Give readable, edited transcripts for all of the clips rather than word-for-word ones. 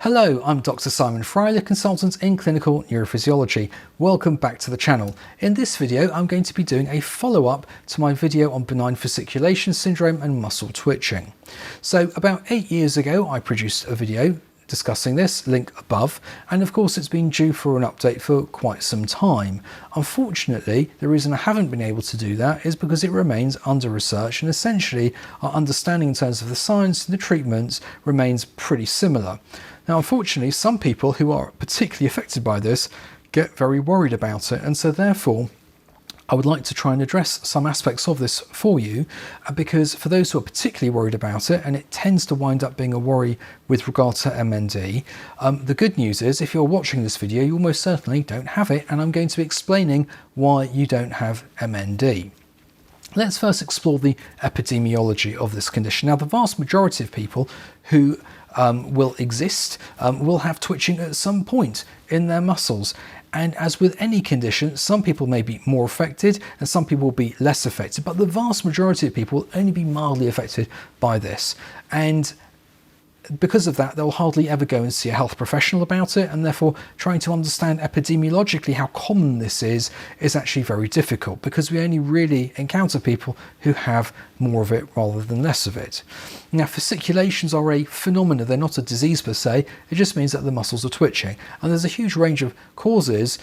Hello, I'm Dr. Simon Fryler, consultant in clinical neurophysiology. Welcome back to the channel. In this video, I'm going to be doing a follow-up to my video on benign fasciculation syndrome and muscle twitching. So about 8 years ago, I produced a video discussing this, link above, and of course it's been due for an update for quite some time. Unfortunately, the reason I haven't been able to do that is because it remains under research, and essentially our understanding in terms of the science and the treatments remains pretty similar. Now unfortunately, some people who are particularly affected by this get very worried about it, and so therefore I would like to try and address some aspects of this for you, because for those who are particularly worried about it, and it tends to wind up being a worry with regard to MND, the good news is if you're watching this video, you almost certainly don't have it, and I'm going to be explaining why you don't have MND. Let's first explore the epidemiology of this condition. Now, the vast majority of people who will exist will have twitching at some point in their muscles. And as with any condition, some people may be more affected and some people will be less affected, but the vast majority of people will only be mildly affected by this. And because of that, they'll hardly ever go and see a health professional about it, and therefore trying to understand epidemiologically how common this is actually very difficult, because we only really encounter people who have more of it rather than less of it. Now, fasciculations are a phenomenon. They're not a disease per se. It just means that the muscles are twitching, and there's a huge range of causes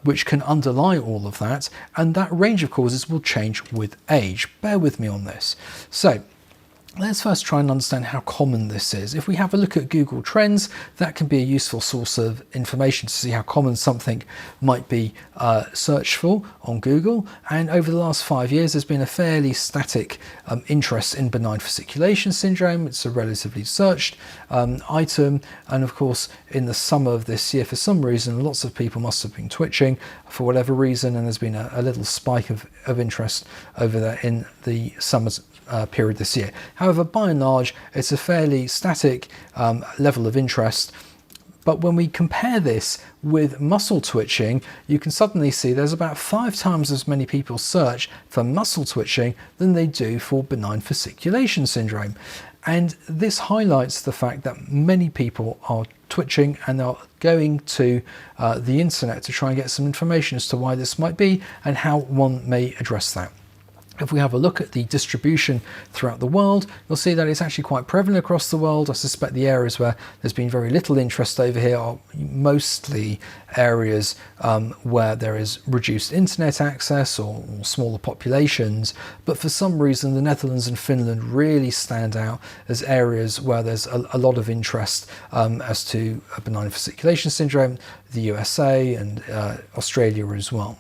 which can underlie all of that, and that range of causes will change with age. Bear with me on this. So let's first try and understand how common this is. If we have a look at Google Trends, that can be a useful source of information to see how common something might be searched for on Google. And over the last 5 years, there's been a fairly static interest in benign fasciculation syndrome. It's a relatively searched item. And of course, in the summer of this year, for some reason, lots of people must have been twitching for whatever reason. And there's been a little spike of interest over there in the summer period this year. However, by and large, it's a fairly static level of interest. But when we compare this with muscle twitching, you can suddenly see there's about 5 times as many people search for muscle twitching than they do for benign fasciculation syndrome. And this highlights the fact that many people are twitching and are going to the internet to try and get some information as to why this might be and how one may address that. If we have a look at the distribution throughout the world, you'll see that it's actually quite prevalent across the world. I suspect the areas where there's been very little interest over here are mostly areas where there is reduced internet access or smaller populations. But for some reason, the Netherlands and Finland really stand out as areas where there's a lot of interest as to benign fasciculation syndrome, the USA and Australia as well.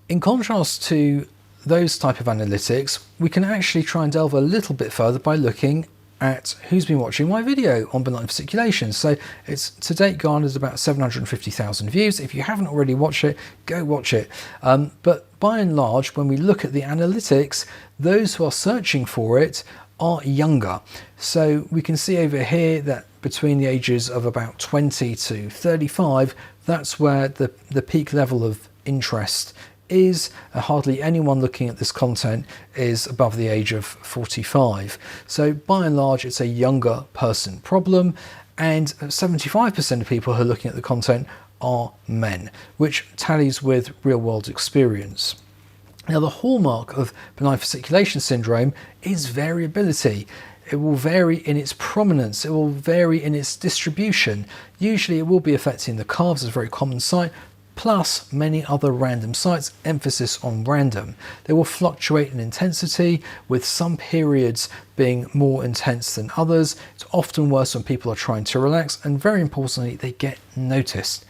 In contrast to those type of analytics, we can actually try and delve a little bit further by looking at who's been watching my video on benign fasciculation. So it's to date garnered about 750,000 views. If you haven't already watched it, go watch it. But by and large, when we look at the analytics, those who are searching for it are younger. So we can see over here that between the ages of about 20 to 35, that's where the peak level of interest is. Hardly anyone looking at this content is above the age of 45. So by and large, it's a younger person problem, and 75% of people who are looking at the content are men, which tallies with real world experience. Now, the hallmark of benign fasciculation syndrome is variability. It will vary in its prominence, it will vary in its distribution. Usually it will be affecting the calves, as a very common site, plus many other random sites, emphasis on random. They will fluctuate in intensity, with some periods being more intense than others. It's often worse when people are trying to relax, and very importantly, they get noticed.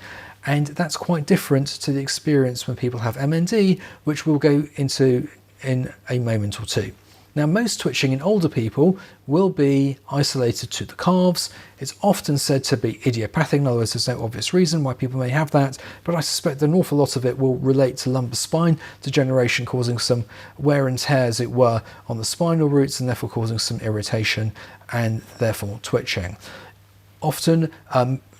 And that's quite different to the experience when people have MND, which we'll go into in a moment or two. Now, most twitching in older people will be isolated to the calves. It's often said to be idiopathic. In other words, there's no obvious reason why people may have that, but I suspect an awful lot of it will relate to lumbar spine degeneration, causing some wear and tear, as it were, on the spinal roots, and therefore causing some irritation and therefore twitching. Often,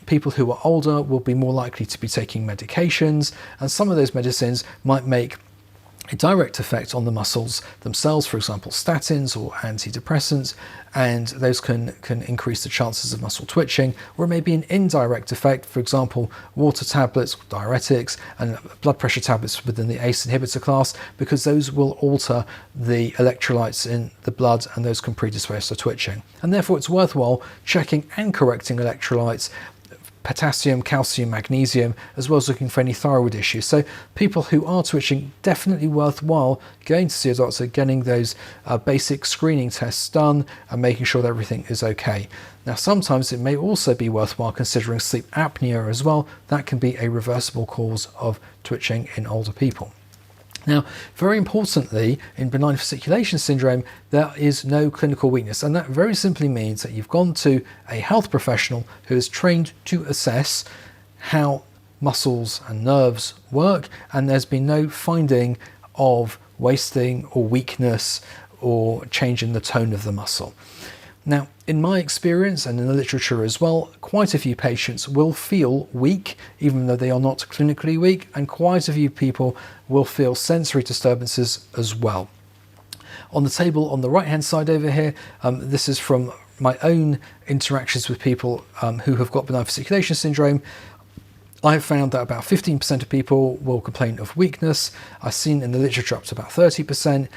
people who are older will be more likely to be taking medications, and some of those medicines might make a direct effect on the muscles themselves, for example, statins or antidepressants, and those can increase the chances of muscle twitching, or maybe an indirect effect, for example, water tablets, diuretics, and blood pressure tablets within the ACE inhibitor class, because those will alter the electrolytes in the blood and those can predispose to twitching. And therefore it's worthwhile checking and correcting electrolytes, potassium, calcium, magnesium, as well as looking for any thyroid issues. So people who are twitching, definitely worthwhile going to see a doctor, getting those basic screening tests done and making sure that everything is okay. Now sometimes it may also be worthwhile considering sleep apnea as well. That can be a reversible cause of twitching in older people. Now, very importantly, in benign fasciculation syndrome, there is no clinical weakness. And that very simply means that you've gone to a health professional who is trained to assess how muscles and nerves work, and there's been no finding of wasting or weakness or change in the tone of the muscle. Now, in my experience and in the literature as well, quite a few patients will feel weak, even though they are not clinically weak, and quite a few people will feel sensory disturbances as well. On the table on the right-hand side over here, this is from my own interactions with people who have got benign fasciculation syndrome. I've found that about 15% of people will complain of weakness. I've seen in the literature up to about 30%.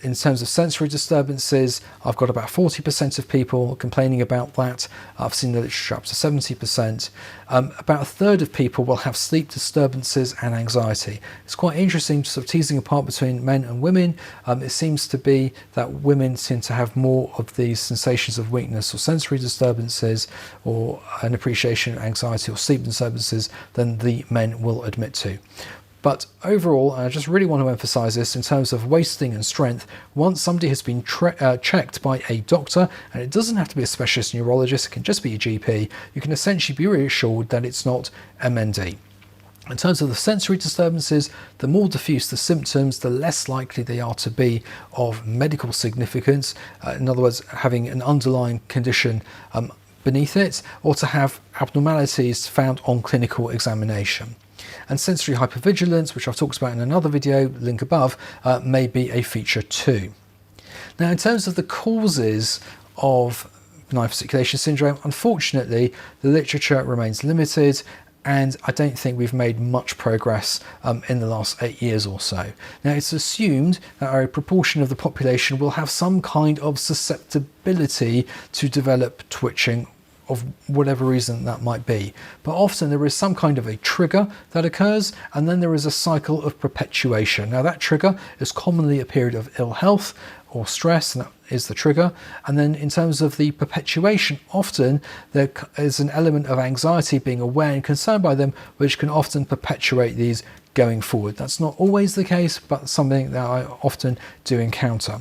In terms of sensory disturbances, I've got about 40% of people complaining about that. I've seen the literature up to 70%. About a third of people will have sleep disturbances and anxiety. It's quite interesting, sort of teasing apart between men and women. It seems to be that women tend to have more of these sensations of weakness or sensory disturbances or an appreciation of anxiety or sleep disturbances than the men will admit to. But overall, I just really want to emphasize this in terms of wasting and strength. Once somebody has been checked by a doctor, and it doesn't have to be a specialist neurologist, it can just be a GP, you can essentially be reassured that it's not MND. In terms of the sensory disturbances, the more diffuse the symptoms, the less likely they are to be of medical significance. In other words, having an underlying condition beneath it, or to have abnormalities found on clinical examination. And sensory hypervigilance, which I've talked about in another video, link above, may be a feature too. Now, in terms of the causes of benign fasciculation syndrome, unfortunately, the literature remains limited, and I don't think we've made much progress in the last 8 years or so. Now, it's assumed that a proportion of the population will have some kind of susceptibility to develop twitching of whatever reason that might be. But often there is some kind of a trigger that occurs, and then there is a cycle of perpetuation. Now, that trigger is commonly a period of ill health or stress, and that is the trigger. And then in terms of the perpetuation, often there is an element of anxiety, being aware and concerned by them, which can often perpetuate these going forward. That's not always the case, but something that I often do encounter.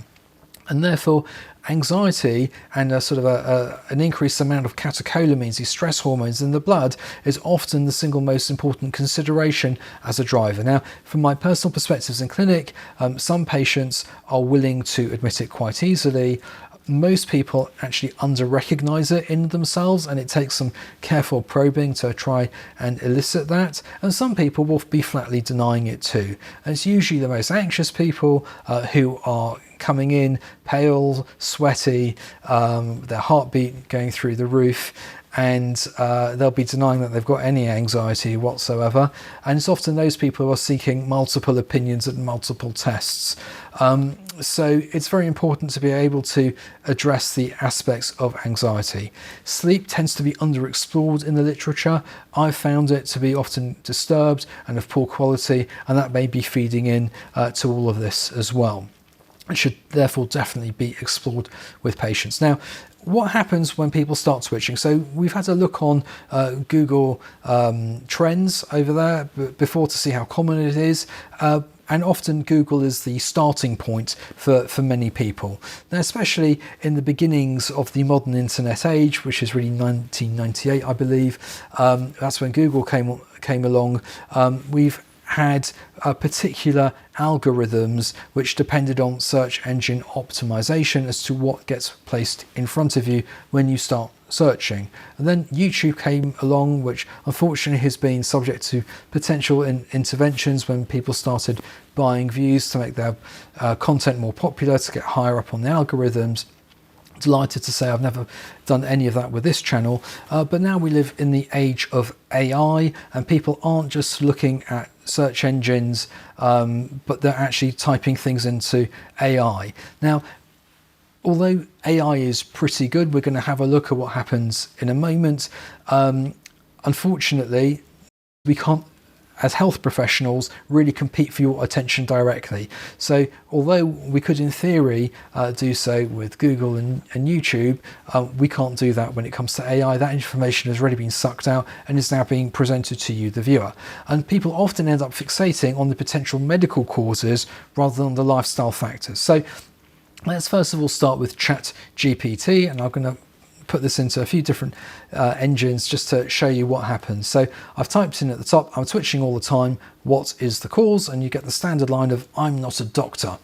And therefore, anxiety and an increased amount of catecholamines, these stress hormones in the blood, is often the single most important consideration as a driver. Now, from my personal perspectives in clinic, some patients are willing to admit it quite easily. Most people actually under-recognize it in themselves, and it takes some careful probing to try and elicit that. And some people will be flatly denying it too. And it's usually the most anxious people who are coming in pale, sweaty, their heartbeat going through the roof, and they'll be denying that they've got any anxiety whatsoever. And it's often those people who are seeking multiple opinions and multiple tests. So it's very important to be able to address the aspects of anxiety. Sleep tends to be underexplored in the literature. I've found it to be often disturbed and of poor quality, and that may be feeding in to all of this as well. It should therefore definitely be explored with patients. Now, what happens when people start switching? So we've had a look on Google Trends over there before to see how common it is. And often Google is the starting point for many people. Now, especially in the beginnings of the modern internet age, which is really 1998, I believe. That's when Google came along. We've had particular algorithms which depended on search engine optimization as to what gets placed in front of you when you start searching. And then YouTube came along, which unfortunately has been subject to potential interventions when people started buying views to make their content more popular, to get higher up on the algorithms. Delighted to say I've never done any of that with this channel, but now we live in the age of AI, and people aren't just looking at search engines, but they're actually typing things into AI. Now, although AI is pretty good, we're going to have a look at what happens in a moment. Unfortunately, we can't, as health professionals, really compete for your attention directly. So although we could in theory do so with Google and YouTube, we can't do that when it comes to AI. That information has already been sucked out and is now being presented to you, the viewer. And people often end up fixating on the potential medical causes rather than the lifestyle factors. So let's first of all start with ChatGPT, and I'm going to put this into a few different engines just to show you what happens. So I've typed in at the top, I'm twitching all the time, what is the cause? And you get the standard line of, I'm not a doctor.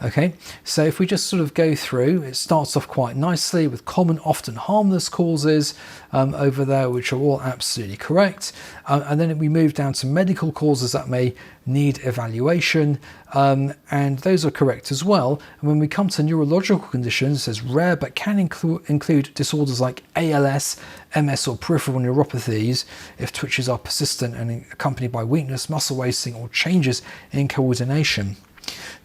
Okay, so if we just sort of go through, it starts off quite nicely with common, often harmless causes over there, which are all absolutely correct. And then we move down to medical causes that may need evaluation, and those are correct as well. And when we come to neurological conditions, it says rare but can include disorders like ALS, MS or peripheral neuropathies if twitches are persistent and accompanied by weakness, muscle wasting or changes in coordination.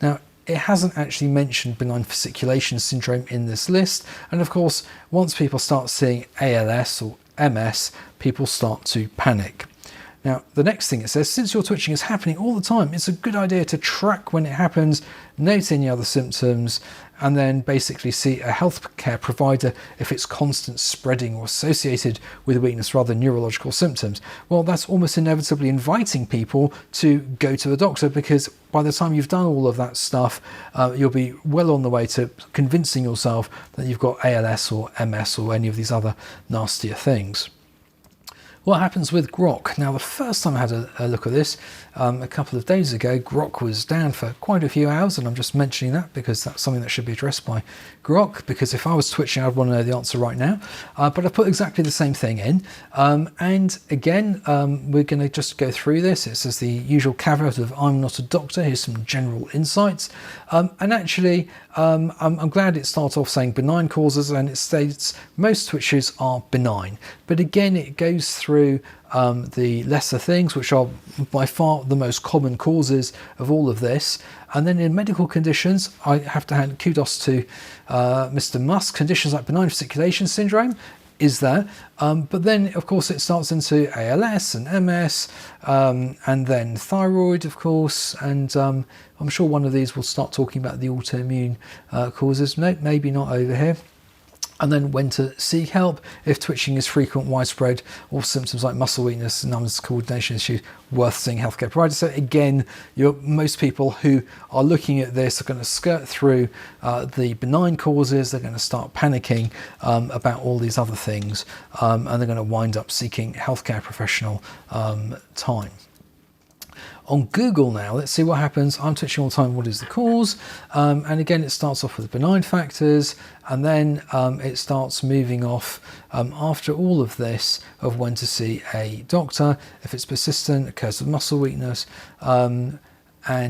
Now, it hasn't actually mentioned benign fasciculation syndrome in this list. And of course, once people start seeing ALS or MS, people start to panic. Now, the next thing it says, since your twitching is happening all the time, it's a good idea to track when it happens, note any other symptoms, and then basically see a healthcare provider if it's constant spreading or associated with weakness rather than neurological symptoms. Well, that's almost inevitably inviting people to go to the doctor, because by the time you've done all of that stuff, you'll be well on the way to convincing yourself that you've got ALS or MS or any of these other nastier things. What happens with Grok? Now, the first time I had a look at this a couple of days ago, Grok was down for quite a few hours, and I'm just mentioning that because that's something that should be addressed by Grok, because if I was twitching, I'd want to know the answer right now. But I put exactly the same thing in. And again, we're going to just go through this. It says the usual caveat of I'm not a doctor. Here's some general insights. And actually, I'm glad it starts off saying benign causes, and it states most twitches are benign. But again, it goes through the lesser things, which are by far the most common causes of all of this. And then in medical conditions, I have to hand kudos to Mr. Musk. Conditions like benign fasciculation syndrome is there, but then of course it starts into ALS and MS, and then thyroid, of course, and I'm sure one of these will start talking about the autoimmune causes. No, maybe not over here. And then when to seek help if twitching is frequent, widespread, or symptoms like muscle weakness, numbness, coordination issues, worth seeing healthcare providers. So again, most people who are looking at this are going to skirt through the benign causes. They're going to start panicking about all these other things, and they're going to wind up seeking healthcare professional time. On Google now, let's see what happens. I'm twitching all the time, what is the cause? And again, it starts off with benign factors, and then it starts moving off after all of this of when to see a doctor. If it's persistent, occurs with muscle weakness, and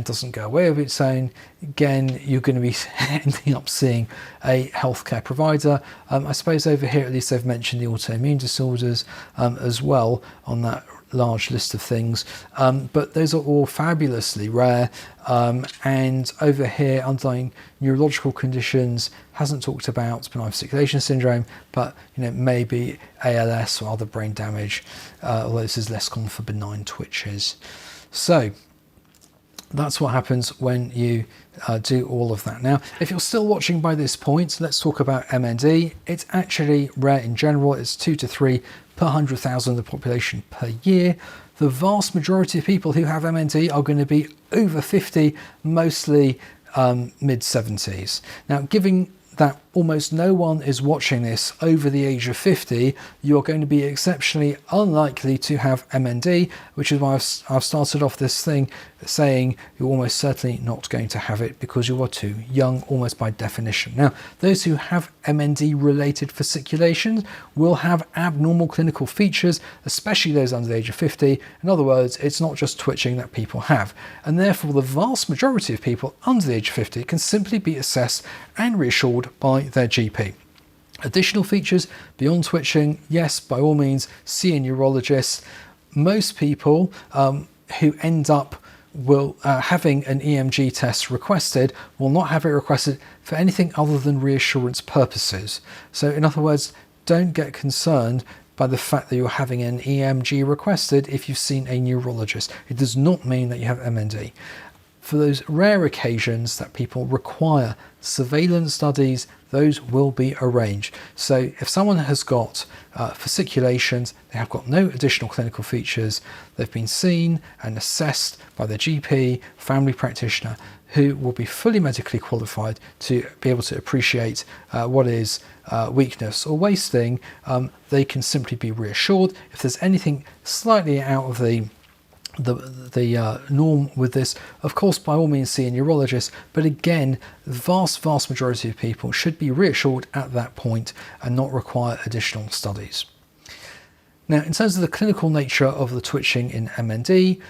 doesn't go away of its own, again, you're going to be ending up seeing a healthcare provider. I suppose over here, at least they've mentioned the autoimmune disorders as well on that large list of things, but those are all fabulously rare, and over here underlying neurological conditions hasn't talked about benign fasciculation syndrome, but maybe ALS or other brain damage, although this is less common for benign twitches. So that's what happens when you do all of that. Now, if you're still watching by this point, let's talk about MND. It's actually rare in general. It's 2 to 3 per 100,000 of the population per year. The vast majority of people who have MND are going to be over 50, mostly mid-70s. Now, given that almost no one is watching this over the age of 50, you're going to be exceptionally unlikely to have MND, which is why I've started off this thing saying you're almost certainly not going to have it because you are too young, almost by definition. Now, those who have MND related fasciculations will have abnormal clinical features, especially those under the age of 50. In other words, it's not just twitching that people have, and therefore the vast majority of people under the age of 50 can simply be assessed and reassured by their GP. Additional features beyond twitching, yes, by all means, see a neurologist. Most people who end up having an EMG test requested will not have it requested for anything other than reassurance purposes. So in other words, don't get concerned by the fact that you're having an EMG requested if you've seen a neurologist. It does not mean that you have MND. For those rare occasions that people require surveillance studies, those will be arranged. So if someone has got fasciculations, they have got no additional clinical features, they've been seen and assessed by their GP, family practitioner, who will be fully medically qualified to be able to appreciate what is weakness or wasting, they can simply be reassured. If there's anything slightly out of the norm with this, of course, by all means see a neurologist, but again, the vast majority of people should be reassured at that point and not require additional studies. Now, in terms of the clinical nature of the twitching in MND,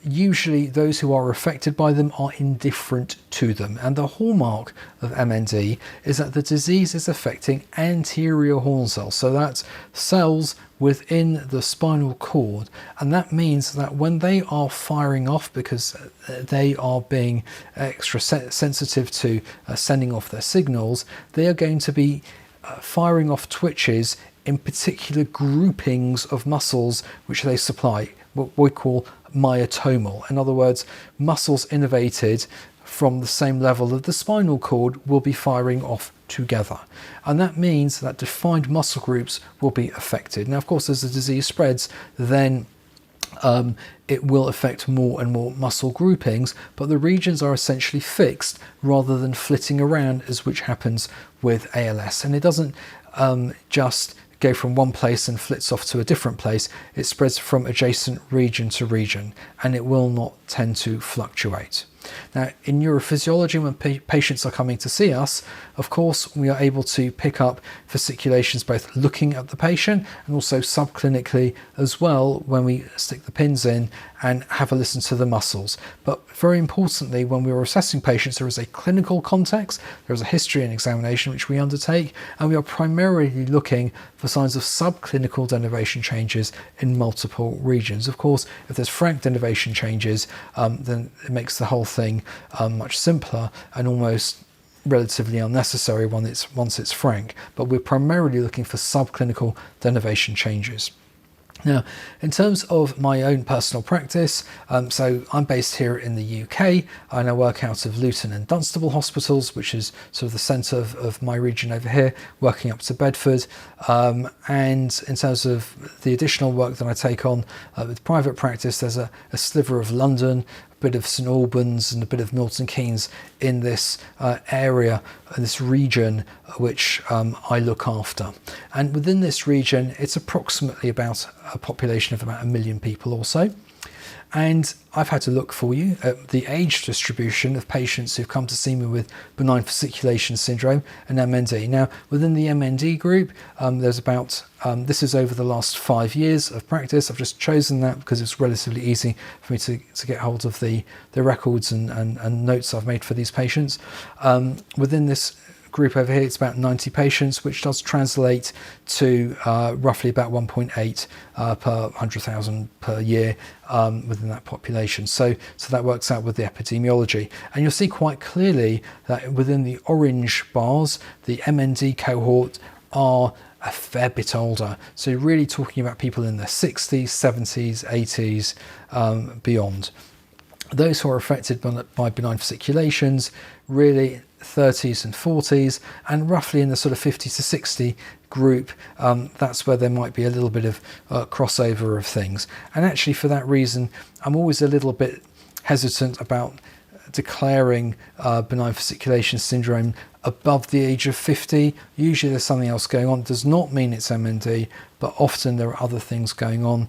usually those who are affected by them are indifferent to them. And the hallmark of MND is that the disease is affecting anterior horn cells. So that's cells within the spinal cord. And that means that when they are firing off, because they are being extra sensitive to sending off their signals, they are going to be firing off twitches in particular groupings of muscles which they supply, what we call myotomal. In other words, muscles innervated from the same level of the spinal cord will be firing off together. And that means that defined muscle groups will be affected. Now, of course, as the disease spreads, then it will affect more and more muscle groupings, but the regions are essentially fixed rather than flitting around, as which happens with ALS. And it doesn't just go from one place and flits off to a different place. It spreads from adjacent region to region, and it will not tend to fluctuate. Now, in neurophysiology, when patients are coming to see us, of course, we are able to pick up fasciculations both looking at the patient and also subclinically as well when we stick the pins in and have a listen to the muscles. But very importantly, when we are assessing patients, there is a clinical context, there is a history and examination which we undertake, and we are primarily looking for signs of subclinical denervation changes in multiple regions. Of course, if there's frank denervation changes, then it makes the whole thing much simpler and almost relatively unnecessary once it's frank. But we're primarily looking for subclinical denervation changes. Now, in terms of my own personal practice, so I'm based here in the UK, and I work out of Luton and Dunstable hospitals, which is sort of the centre of my region over here, working up to Bedford. And in terms of the additional work that I take on with private practice, there's a sliver of London, a bit of St Albans and a bit of Milton Keynes in this area, this region which I look after. And within this region, it's approximately about a population of about 1 million people or so. And I've had to look for you at the age distribution of patients who've come to see me with benign fasciculation syndrome and MND. Now, within the MND group, there's about, this is over the last 5 years of practice. I've just chosen that because it's relatively easy for me to get hold of the records and notes I've made for these patients. Within this group over here, it's about 90 patients, which does translate to roughly about 1.8 per 100,000 per year within that population. So that works out with the epidemiology. And you'll see quite clearly that within the orange bars, the MND cohort are a fair bit older. So you're really talking about people in their 60s, 70s, 80s, beyond. Those who are affected by benign fasciculations, really 30s and 40s, and roughly in the sort of 50 to 60 group, that's where there might be a little bit of crossover of things. And actually, for that reason, I'm always a little bit hesitant about declaring benign fasciculation syndrome above the age of 50. Usually there's something else going on. It does not mean it's MND, but often there are other things going on,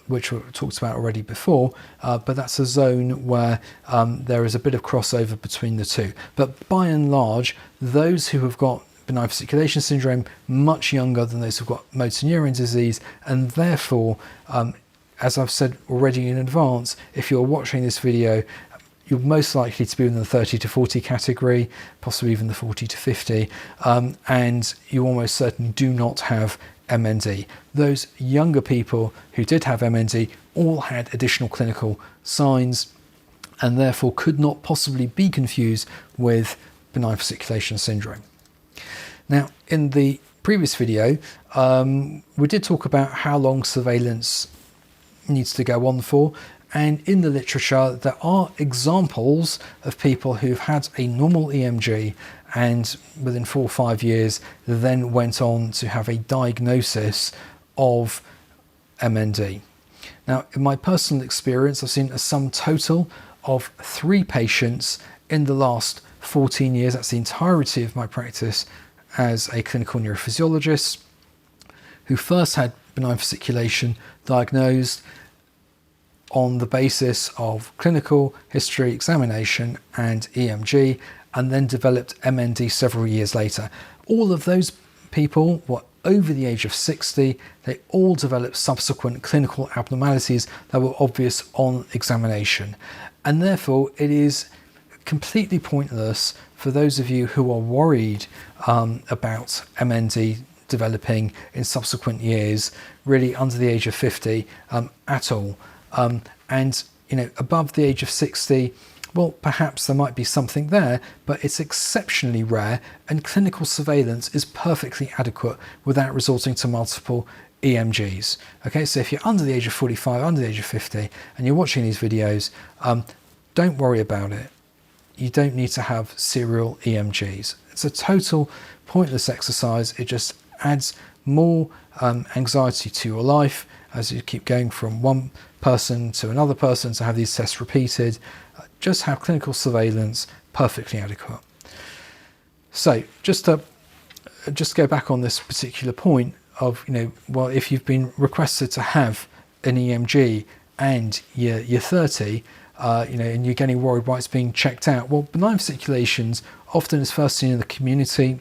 which were talked about already before, but that's a zone where there is a bit of crossover between the two. But by and large, those who have got benign fasciculation syndrome much younger than those who've got motor neuron disease, and therefore, as I've said already in advance, if you're watching this video, you're most likely to be in the 30 to 40 category, possibly even the 40 to 50, and you almost certainly do not have MND. Those younger people who did have MND all had additional clinical signs and therefore could not possibly be confused with benign fasciculation syndrome. Now, in the previous video, we did talk about how long surveillance needs to go on for, and in the literature there are examples of people who've had a normal EMG and within 4 or 5 years then went on to have a diagnosis of MND. Now, in my personal experience, I've seen a sum total of 3 patients in the last 14 years. That's the entirety of my practice as a clinical neurophysiologist, who first had benign fasciculation diagnosed on the basis of clinical history examination and EMG, and then developed MND several years later. All of those people were over the age of 60. They all developed subsequent clinical abnormalities that were obvious on examination. And therefore, it is completely pointless for those of you who are worried about MND developing in subsequent years, really under the age of 50 at all. And above the age of 60, well, perhaps there might be something there, but it's exceptionally rare, and clinical surveillance is perfectly adequate without resorting to multiple EMGs. Okay, so if you're under the age of 45, under the age of 50, and you're watching these videos, don't worry about it. You don't need to have serial EMGs. It's a total pointless exercise. It just adds more anxiety to your life as you keep going from one person to another person to have these tests repeated. Just have clinical surveillance, perfectly adequate. So just to go back on this particular point of, well, if you've been requested to have an EMG and you're 30, and you're getting worried why it's being checked out, well, benign fasciculations often is first seen in the community.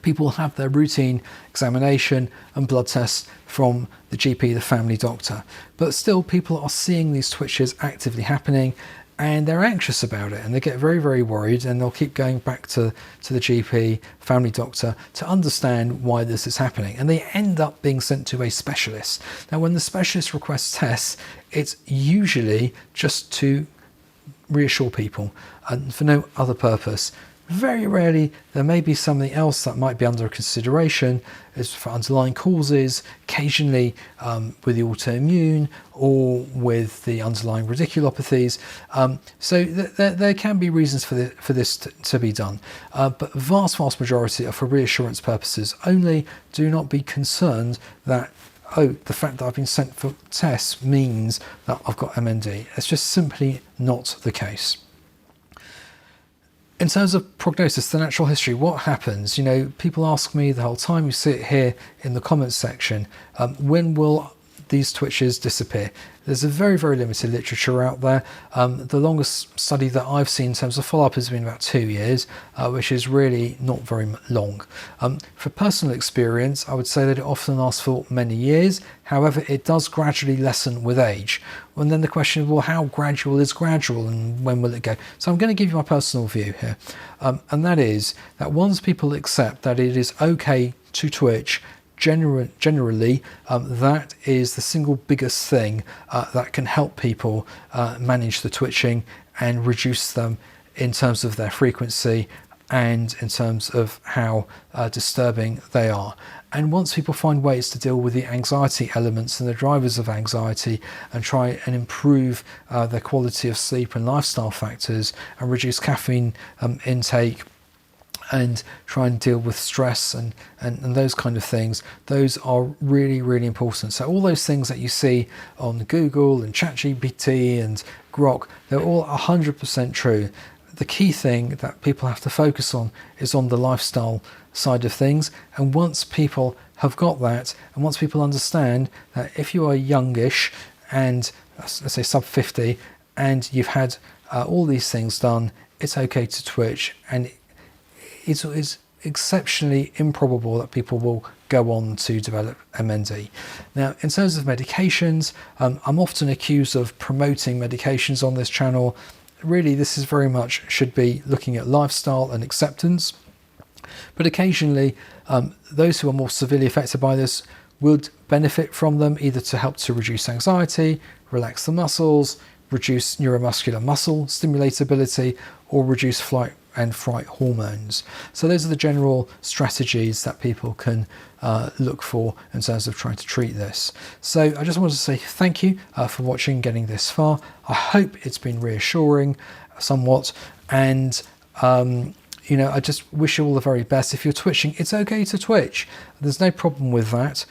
People have their routine examination and blood tests from the GP, the family doctor, but still people are seeing these twitches actively happening, and they're anxious about it, and they get very, very worried, and they'll keep going back to the GP, family doctor, to understand why this is happening, and they end up being sent to a specialist. Now, when the specialist requests tests, it's usually just to reassure people and for no other purpose. Very rarely there may be something else that might be under consideration, as for underlying causes, occasionally with the autoimmune or with the underlying radiculopathies. So there can be reasons for this to be done, but vast majority are for reassurance purposes only. Do not be concerned that, oh, the fact that I've been sent for tests means that I've got MND. It's just simply not the case. In terms of prognosis, the natural history, what happens? People ask me the whole time, you see it here in the comments section, when will these twitches disappear? There's a very, very limited literature out there. The longest study that I've seen in terms of follow-up has been about 2 years, which is really not very long. For personal experience, I would say that it often lasts for many years. However, it does gradually lessen with age. And then the question is, well, how gradual is gradual, and when will it go? So I'm going to give you my personal view here. And that is that once people accept that it is okay to twitch, generally, that is the single biggest thing that can help people manage the twitching and reduce them in terms of their frequency and in terms of how disturbing they are. And once people find ways to deal with the anxiety elements and the drivers of anxiety and try and improve their quality of sleep and lifestyle factors and reduce caffeine intake and try and deal with stress and those kind of things. Those are really, really important. So all those things that you see on Google and ChatGPT and Grok, they're all 100% true. The key thing that people have to focus on is on the lifestyle side of things. And once people have got that, and once people understand that if you are youngish and let's say sub 50 and you've had all these things done, it's okay to twitch, and it is exceptionally improbable that people will go on to develop MND. Now, in terms of medications, I'm often accused of promoting medications on this channel. Really, this is very much should be looking at lifestyle and acceptance. But occasionally, those who are more severely affected by this would benefit from them, either to help to reduce anxiety, relax the muscles, reduce neuromuscular muscle stimulatability, or reduce flight and fright hormones. So those are the general strategies that people can look for in terms of trying to treat this. So I just wanted to say thank you for watching, getting this far. I hope it's been reassuring somewhat, and I just wish you all the very best. If you're twitching, it's okay to twitch. There's no problem with that.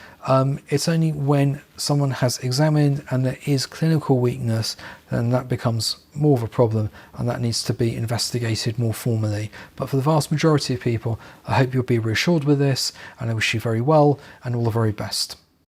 It's only when someone has examined and there is clinical weakness, then that becomes more of a problem, and that needs to be investigated more formally. But for the vast majority of people, I hope you'll be reassured with this, and I wish you very well and all the very best.